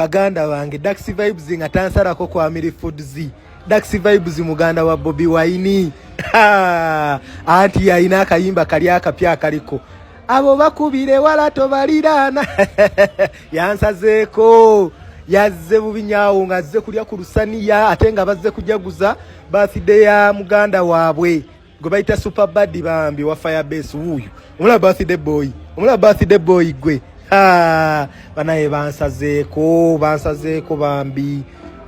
baganda bange Dax Vibes nga tansalako kwa Miri Foods. Dax Vibes muganda wa Bobby Wine. Anti yaina akayimba kali akapya kaliko. Abo bakubire wala tobalirana. Yansazeeko. Yazze bubinyawo ngazze kulya ku lusaniya ate nga bazze kujaguza birthday ya muganda waabwe gwe bayita Super Bad bambi wa Firebase wuyu omula birthday boy gwe banaye bansazeeko bambi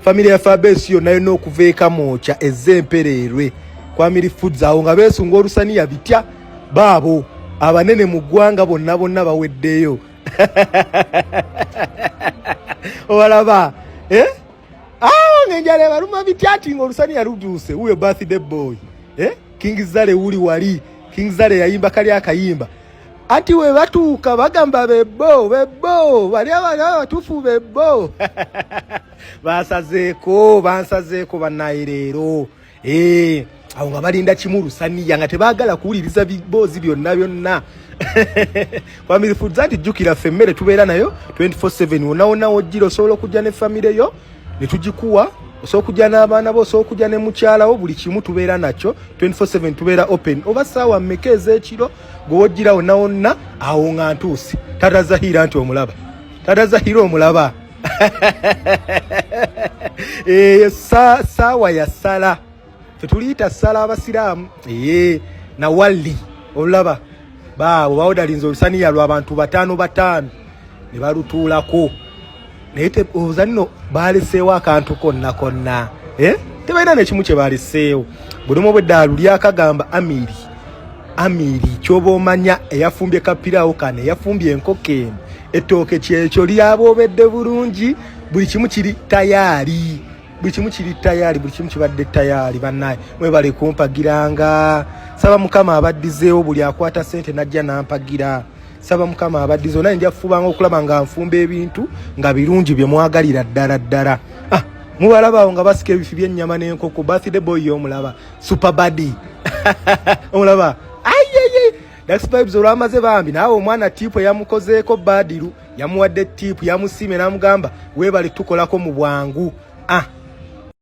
familia ya Firebase yo nayo n'okuveeka mocha ezempererwe kwa Miri Foods awo nga beesunga olusaniya bitya baabo abanene mu ggwanga bonna baweddeyo. Walaba ngenjale baruma bityati ngorusani ya ruduse uyo birthday boy King Zale uli wali King Zale yayimba kali akayimba ati we batuka bagamba bebo bali abatufu bebo bansazeeko banayirero awo nga balinda kimuru sani yanga tebagala kuwuliriza bibozi byonna kwa Miri Foods anti jukira femmere tubeera nayo 24/7 wona ojjira osobola okujja ne family yo ne tugikuwa osobola okujja n'abaana bo osobola okujja ne mukyala wo buli kimu tubeera nakyo 24/7 tubeera open oba saawa mmeka ez'ekiro gw'ojjira wonna awo nga ntuusi tatazahira nti omulaba saawa ya sala tetuliyita sala abasiraamu na wali olaba baabo bawudalinze olusaniya lw'abantu 5 ne balutuulako naye ozanno baaleseewo akantu konna tebalina nekimu kye baaleseewo bulimu bweddaala luli akagamba amiri kyoba omanya eyafumbye kapiraawo kane eyafumbye enkoko eno ettooke kyekyo lyaboobedde bulungi buli kimu kiri tayaali buli kimu kibadde tayaali bannaye mwebale kumpagiranga saba mukama abaddizeewo buli akwata sente najja nampagira saba mukama abaddizeewo naye nja kufubanga okulaba nga nfumba ebintu nga birungi bye mwagalira ddala mubalabaawo nga basika ebifi by'ennyama n'enkoko birthday boy omulaba Super Bad omulaba Dax Vibes olwamaze bambi naawe omwana tiipu eyamukozeeko Badiru yamuwadde tiipu yamusiime n'amugamba weebale tukolako mu bwangu